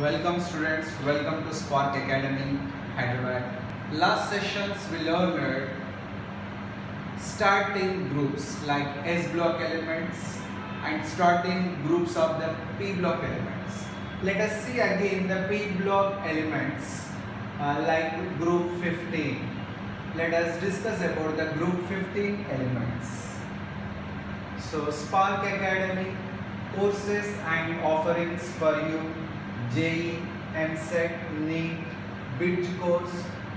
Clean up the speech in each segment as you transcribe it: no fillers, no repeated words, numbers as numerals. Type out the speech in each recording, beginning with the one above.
Welcome students, welcome to Spark Academy, Hyderabad. Last sessions we learned starting groups like S block elements and starting groups of the P block elements. Let us see again the P block elements like group 15. Let us discuss about the group 15 elements. So Spark Academy courses and offerings for you: JEE, MSET, NEET, BIT course,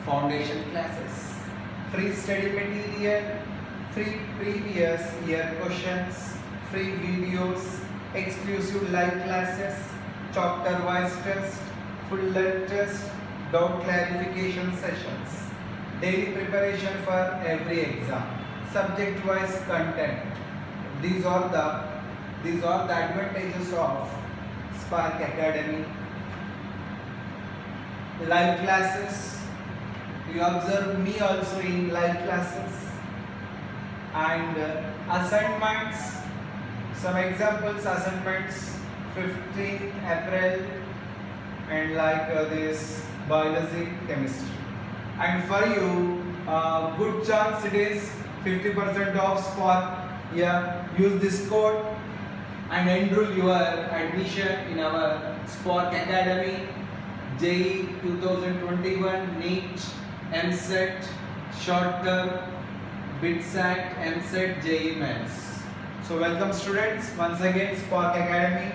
foundation classes, free study material, free previous year questions, free videos, exclusive live classes, chapter wise test, full length test, doubt clarification sessions, daily preparation for every exam, subject wise content. These are the advantages of Spark Academy. Live classes, you observe me also in live classes, and assignments, some examples assignments 15th April, and like this biology, chemistry. And for you, good chance it is 50% off Spark. Yeah, use this code and enroll your admission in our Spark Academy. JEE 2021, NEET, MSET, short term, BITSAT, MSET, JEE Mains. So welcome students once again Spark Academy.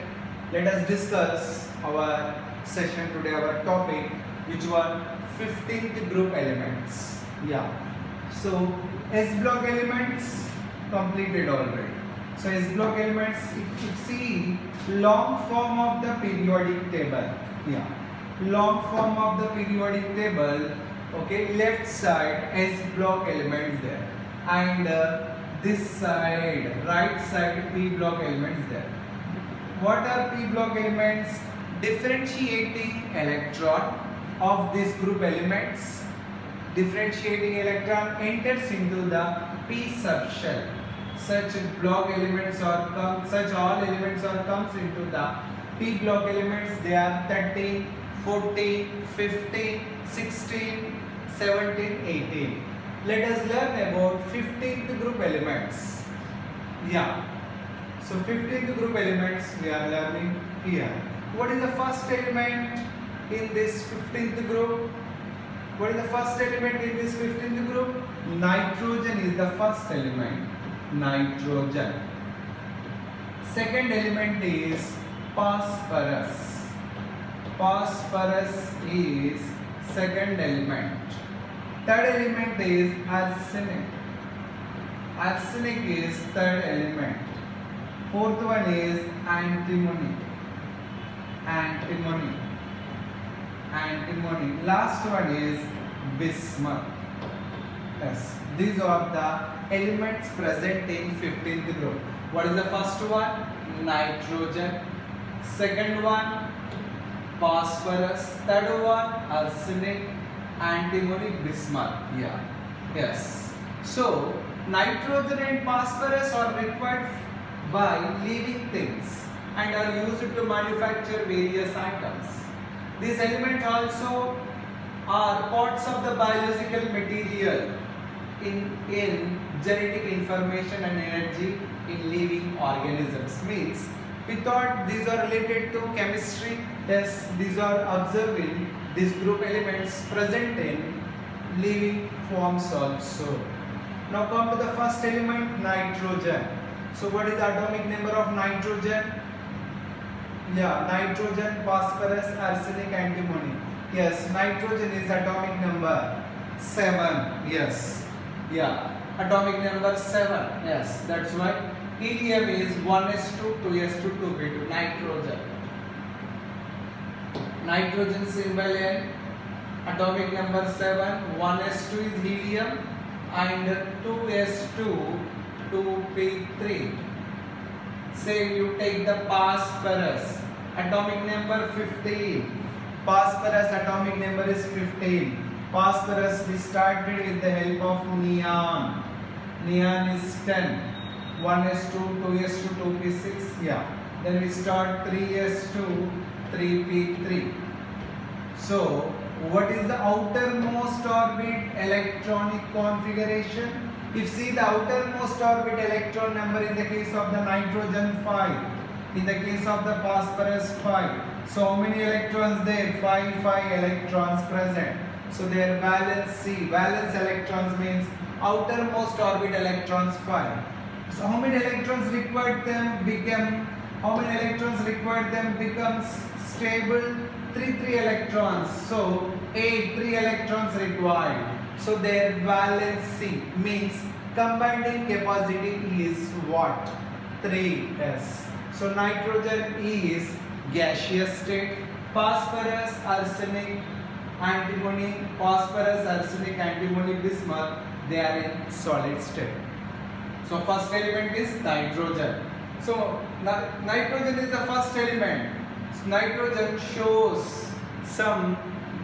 Let us discuss our session today, our topic, which one? 15th group elements. Yeah. So S block elements completed already. So S block elements, if you see long form of the periodic table. Yeah. Long form of the periodic table. Okay, left side S block elements there, and this side, right side, P block elements there. What are P block elements? Differentiating electron of this group elements. Differentiating electron enters into the P subshell. Such block elements such all elements comes into the P block elements. They are 13, 14, 15, 16, 17, 18. Let us learn about 15th group elements. Yeah. So 15th group elements we are learning here. What is the first element in this 15th group? What is the first element in this 15th group? Nitrogen is the first element. Nitrogen. Second element is phosphorus. Phosphorus is second element. Third element is arsenic. Arsenic is third element. Fourth one is antimony. Antimony. Antimony. Last one is bismuth. Yes, these are the elements present in 15th group. What is the first one? Nitrogen. Second one, phosphorus. Third one, arsenic, antimony, bismuth. Yeah. Yes. So nitrogen and phosphorus are required by living things and are used to manufacture various items. These elements also are parts of the biological material in genetic information and energy in living organisms. Means we thought these are related to chemistry. Yes, these are observing these group elements present in living forms also. Now come to the first element, nitrogen. So what is the atomic number of nitrogen? Yeah, nitrogen, phosphorus, arsenic, antimony. Yes, nitrogen is atomic number 7. Yes. Yeah, atomic number 7. Yes, that's why helium is 1s2, 2s2, 2p2. Nitrogen. Nitrogen symbol N. Atomic number 7. 1s2 is helium and 2s2, 2p3. Same you take the phosphorus. Atomic number 15. Phosphorus atomic number is 15. Phosphorus we started with the help of neon. Neon is 10. 1s2, 2s2, 2p6. Yeah. Then we start 3s2, 3p3. So what is the outermost orbit electronic configuration? If see the outermost orbit electron number in the case of the nitrogen 5, in the case of the phosphorus 5. So how many electrons there? 5 electrons present. So their valence electrons means outermost orbit electrons 5. So how many electrons required them becomes stable 3 electrons. So 3 electrons required. So their valency means combining capacity is what? 3s. So nitrogen is gaseous state, phosphorus, arsenic, antimony, bismuth, they are in solid state. So first element is nitrogen. So nitrogen is the first element. So nitrogen shows some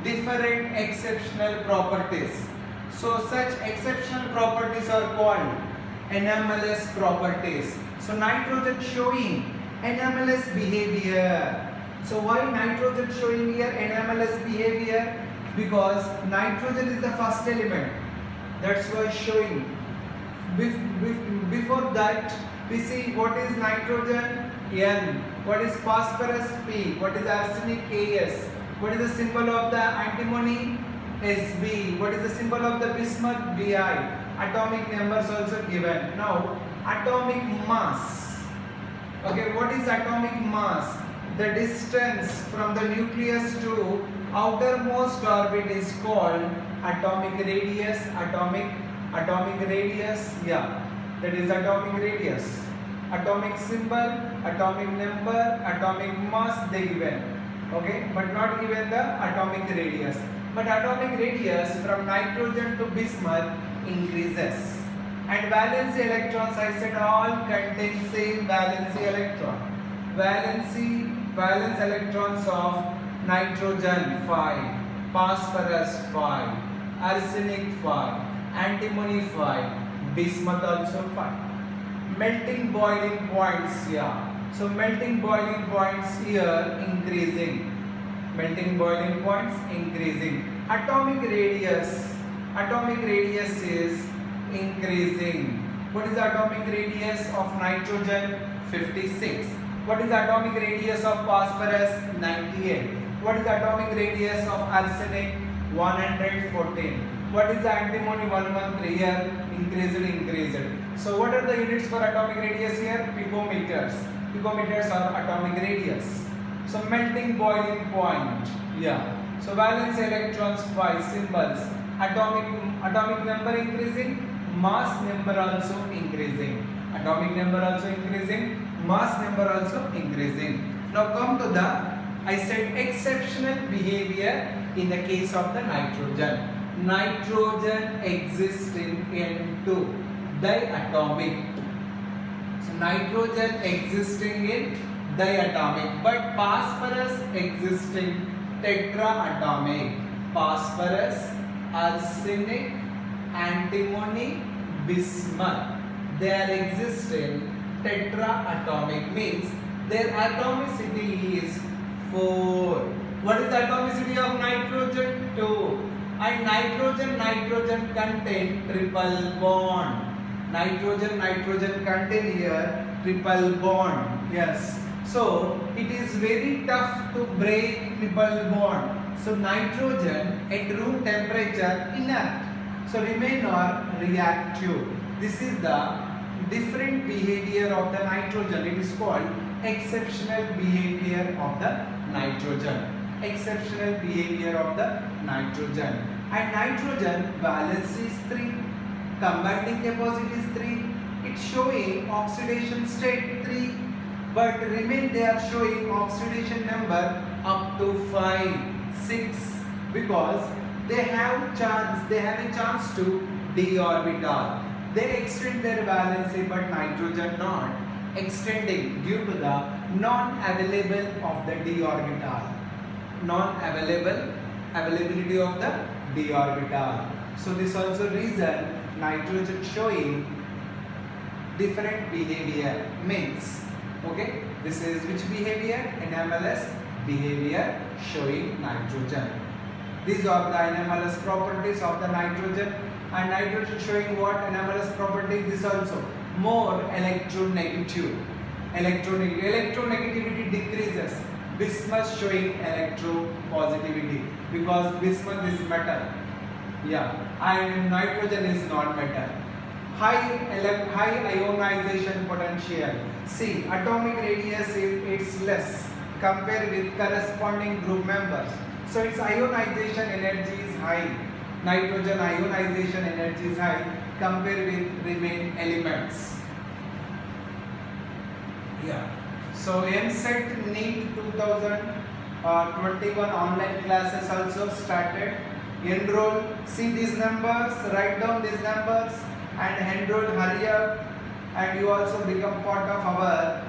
different exceptional properties. So such exceptional properties are called anomalous properties. So nitrogen showing anomalous behavior. So why nitrogen showing here anomalous behavior? Because nitrogen is the first element. That's why showing. Before that, we see what is nitrogen? N. What is phosphorus? P. What is arsenic? As. What is the symbol of the antimony? Sb. What is the symbol of the bismuth? Bi. Atomic numbers also given. Now, atomic mass. Okay, what is atomic mass? The distance from the nucleus to outermost orbit is called atomic radius. Atomic radius. Yeah, that is atomic radius. Atomic symbol, atomic number, atomic mass they given. Okay, but not given the atomic radius. But atomic radius from nitrogen to bismuth increases. And valency electrons, I said, all contain same valency electron. Valence electrons of nitrogen 5, phosphorus 5, arsenic 5, antimony 5, bismuth also 5. Melting boiling points here. So melting boiling points here increasing. Melting boiling points increasing. Atomic radius is increasing. What is the atomic radius of nitrogen? 56. What is the atomic radius of phosphorus? 98. What is the atomic radius of arsenic? 114. What is the antimony? 113 here? Increased. So what are the units for atomic radius here? Picometers. Picometers are atomic radius. So melting boiling point. Yeah. So valence electrons 5 symbols. Atomic number increasing, mass number also increasing. Atomic number also increasing, mass number also increasing. Now come to the, I said, exceptional behavior in the case of the nitrogen. Nitrogen exists in N2, diatomic. So nitrogen existing in diatomic, but phosphorus existing tetraatomic. Phosphorus, arsenic, antimony, bismuth, they are existing tetraatomic, means their atomicity is 4. What is the atomicity of nitrogen? 2. And nitrogen contain triple bond. Nitrogen contain here triple bond. Yes. So it is very tough to break triple bond. So nitrogen at room temperature inert. So remain or reactive. This is the different behavior of the nitrogen. It is called exceptional behavior of the nitrogen. Exceptional behavior of the nitrogen. And nitrogen valence is 3. Combining capacity is 3. It's showing oxidation state 3. But remain they are showing oxidation number up to 5, 6, because they have a chance to d orbital. They extend their valency, but nitrogen not extending due to the non-available of the d orbital. Availability of the d orbital. So this also reason nitrogen showing different behavior, means, okay, this is which behavior? Anomalous behavior showing nitrogen. These are the anomalous properties of the nitrogen. And nitrogen showing what anomalous property? This also more electronegative. Electronegativity decreases. Bismuth showing electropositivity because bismuth is metal. Yeah, and nitrogen is non-metal. High ionization potential. See, atomic radius is less compared with corresponding group members. So its ionization energy is high. Nitrogen ionization energy is high compared with remaining elements. Yeah. So MSET NEET 2021 online classes also started. Enroll. See these numbers. Write down these numbers and enroll. Hurry up. And you also become part of our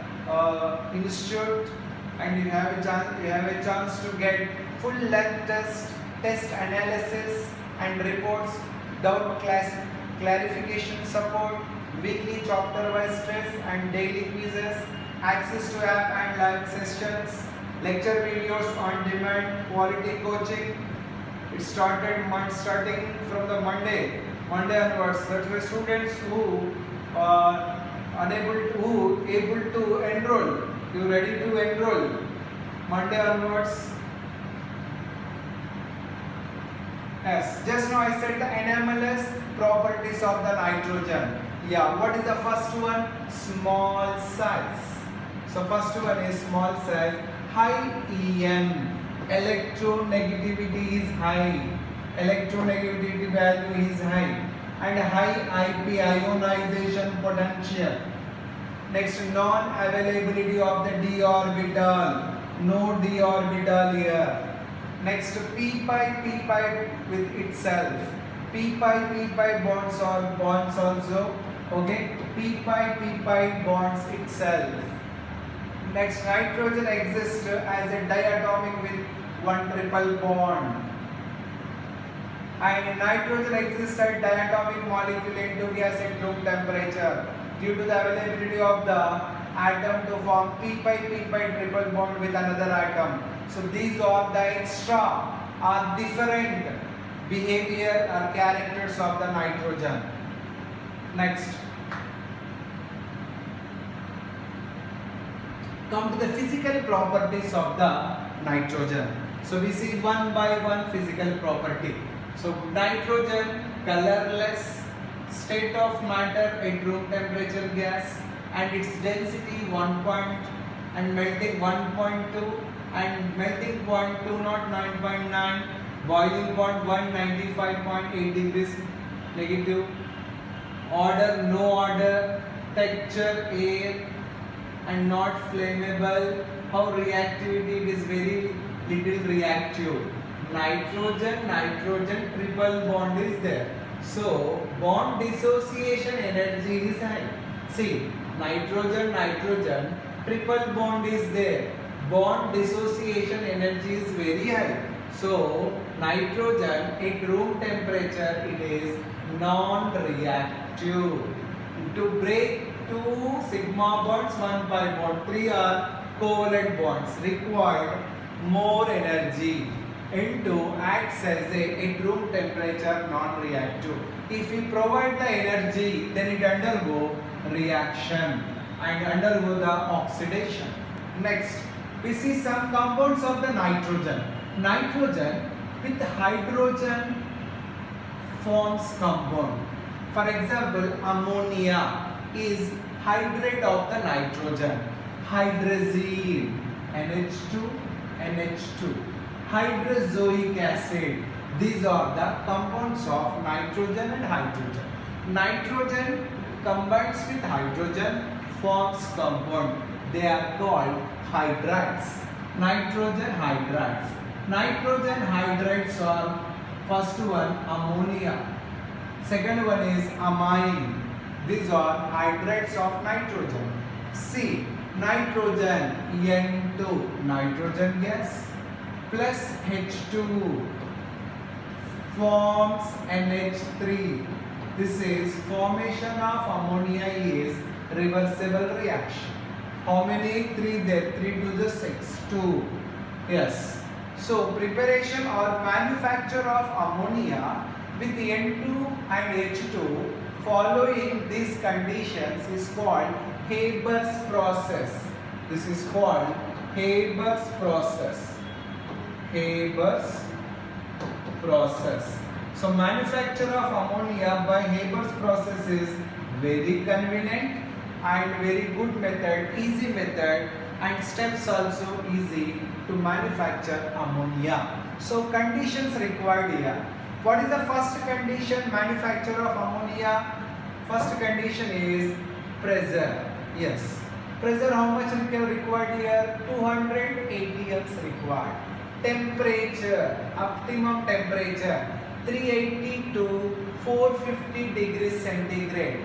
institute. And you have a chance to get full length test analysis and reports, doubt clarification support, weekly chapter wise tests and daily quizzes, access to app and live sessions, lecture videos on demand, quality coaching. It starting from the Monday onwards. That's why students who are able to enroll, you ready to enroll Monday onwards. Yes, just now I said the anomalous properties of the nitrogen. Yeah, what is the first one? Small size. So first one is small size. High EM. Electronegativity is high. Electronegativity value is high. And high IP ionization potential. Next, non-availability of the d orbital. No d orbital here. Next, p-pi with itself. P-pi bonds or bonds also. Okay, p-pi bonds itself. Next, nitrogen exists as a diatomic with one triple bond. And nitrogen exists at diatomic molecule into gas at room temperature due to the availability of the atom to form p-pi triple bond with another atom. So these are the extra or different behavior or characters of the nitrogen. Next, come to the physical properties of the nitrogen. So we see one by one physical property. So nitrogen, colorless, state of matter at room temperature gas, and its density 1 and melting 1.2 and melting point 209.9, boiling point 195.8 degrees negative, order no order, texture air and not flammable. How reactivity? It is very little reactive. Nitrogen triple bond is there. So bond dissociation energy is high. See, nitrogen triple bond is there. Bond dissociation energy is very high. So nitrogen at room temperature it is non-reactive. To break two sigma bonds, 1 pi bond, 3 are covalent bonds required more energy into acts as a at room temperature non-reactive. If we provide the energy, then it undergo reaction and undergo the oxidation. Next, we see some compounds of the nitrogen. Nitrogen with hydrogen forms compound. For example, ammonia is hydrate of the nitrogen. Hydrazine, NH2. Hydrozoic acid. These are the compounds of nitrogen and hydrogen. Nitrogen combines with hydrogen, forms compound. They are called hydrides. Nitrogen hydrides. Nitrogen hydrides are first one ammonia. Second one is amine. These are hydrides of nitrogen. C. Nitrogen N2, nitrogen gas, plus H2 forms NH3. This is formation of ammonia is reversible reaction. How many? 3 there? 3 to the 6, 2. Yes. So preparation or manufacture of ammonia with N2 and H2 following these conditions is called Haber's process. This is called Haber's process. Haber's process. So manufacture of ammonia by Haber's process is very convenient and very good method, easy method, and steps also easy to manufacture ammonia. So conditions required here. What is the first condition manufacture of ammonia? First condition is pressure. Yes. Pressure how much required here? 200 atms required. Temperature, optimum temperature 380 to 450 degrees centigrade.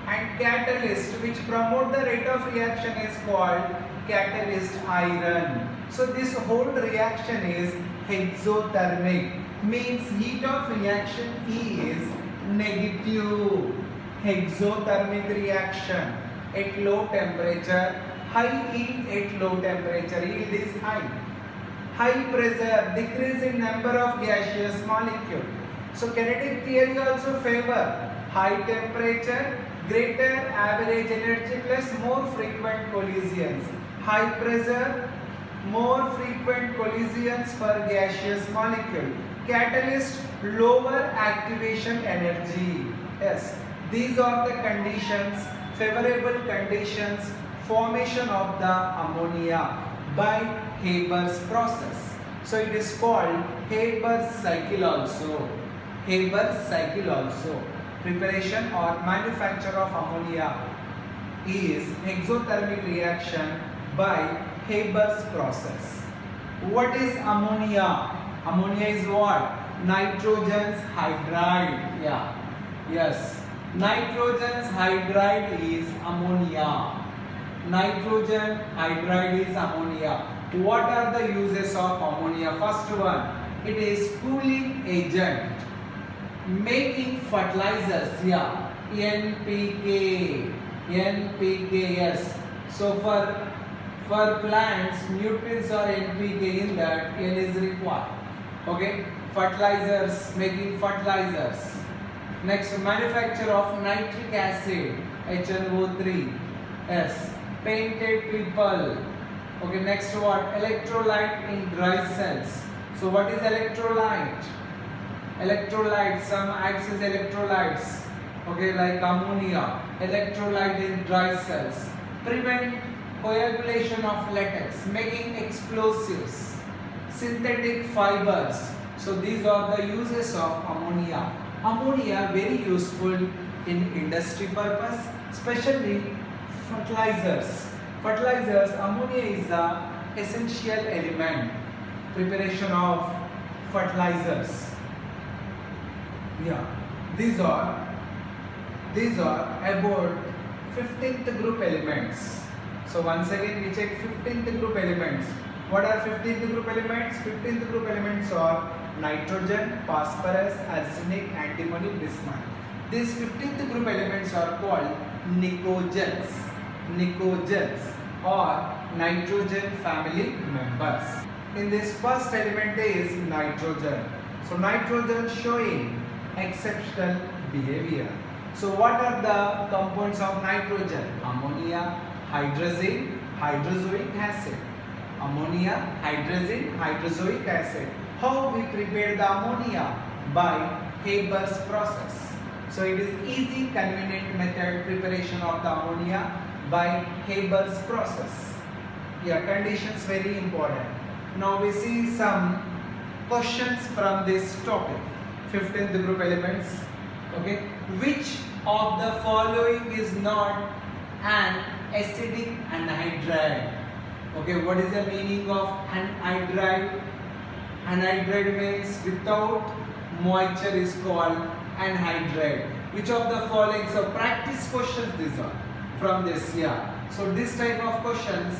And catalyst which promote the rate of reaction is called catalyst iron. So this whole reaction is exothermic, means heat of reaction E is negative. Exothermic reaction at low temperature, high yield at low temperature, yield is high. High pressure, decrease in number of gaseous molecule. So kinetic theory also favor high temperature, greater average energy plus more frequent collisions. High pressure, more frequent collisions for gaseous molecule. Catalyst, lower activation energy. Yes, these are the conditions, favorable conditions, formation of the ammonia by Haber's process. So it is called Haber's cycle also. Haber's cycle also. Preparation or manufacture of ammonia is exothermic reaction by Haber's process. What is ammonia? Ammonia is what? Nitrogen's hydride. Yeah. Yes. Nitrogen's hydride is ammonia. Nitrogen hydride is ammonia. What are the uses of ammonia? First one, it is cooling agent. Making fertilizers, yeah, NPK, yes. So for plants, nutrients or NPK in that N is required. Okay, fertilizers, making fertilizers. Next, manufacture of nitric acid, HNO3. Yes, painted people. Okay, next what? Electrolyte in dry cells. So what is electrolyte? Electrolytes, some acts as electrolytes, okay, like ammonia, electrolyte in dry cells, prevent coagulation of latex, making explosives, synthetic fibers. So these are the uses of ammonia. Ammonia very useful in industry purpose, especially fertilizers. Fertilizers, ammonia is the essential element, preparation of fertilizers. Yeah, these are about 15th group elements. So once again we check 15th group elements. What are 15th group elements? 15th group elements are nitrogen, phosphorus, arsenic, antimony, bismuth. These 15th group elements are called nicogens. Nicogens or nitrogen family members. In this first element is nitrogen. So nitrogen showing exceptional behavior. So what are the compounds of nitrogen? Ammonia, hydrazine, hydrozoic acid. Ammonia, hydrazine, hydrozoic acid. How we prepare the ammonia? By Haber's process. So it is easy, convenient method preparation of the ammonia by Haber's process. Yeah, conditions very important. Now we see some questions from this topic. 15th group elements. Okay, which of the following is not an acidic anhydride? Okay, what is the meaning of anhydride? Anhydride means without moisture is called anhydride. Which of the following? So practice questions these are from this. Yeah, so this type of questions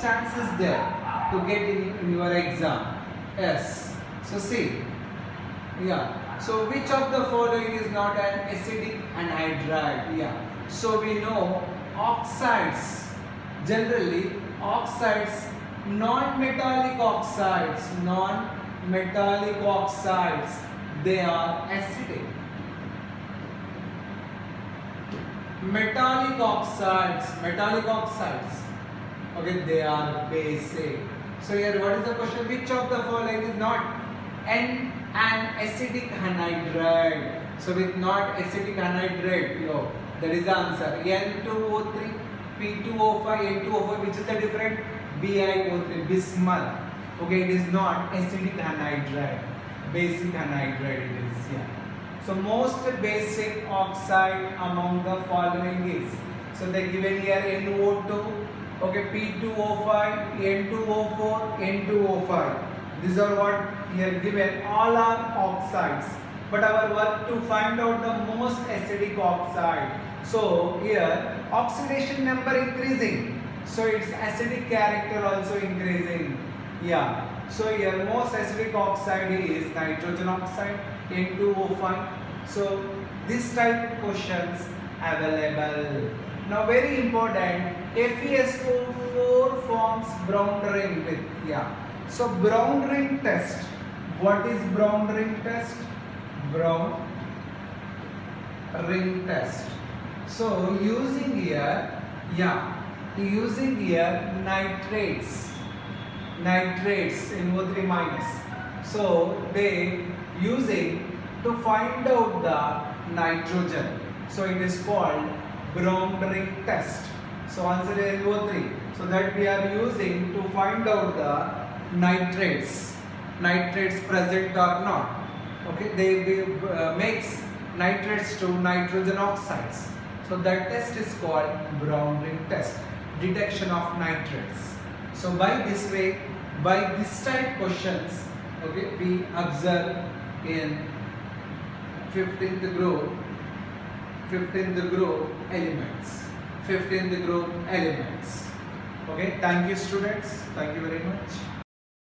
chances there to get in your exam. Yes, so see. Yeah, so which of the following is not an acidic anhydride? Yeah, so we know oxides, generally oxides non-metallic oxides, they are acidic. Metallic oxides, okay, they are basic. So here what is the question? Which of the following is not an acidic anhydride? So with not acidic anhydride, that is the answer. N2O3, P2O5, N2O5, which is the different? BiO3, bismuth. Okay, it is not acidic anhydride, basic anhydride it is. Yeah. So most basic oxide among the following is, so they given here NO2, okay, P2O5, N2O4, N2O5. These are what here given. All are oxides. But our work to find out the most acidic oxide. So here oxidation number increasing. So its acidic character also increasing. Yeah. So here most acidic oxide is nitrogen oxide, N2O5. So this type questions available. Now very important, FeSO4 forms brown ring with, yeah. So brown ring test. What is brown ring test? Brown ring test. So using here, nitrates NO3 minus. So they using to find out the nitrogen. So it is called brown ring test. So answer is NO3. So that we are using to find out the nitrates present or not. Okay, they mix nitrates to nitrogen oxides. So that test is called brown ring test, detection of nitrates. So by this way, by this type questions, okay, we observe in 15th group elements. Okay, thank you students, thank you very much.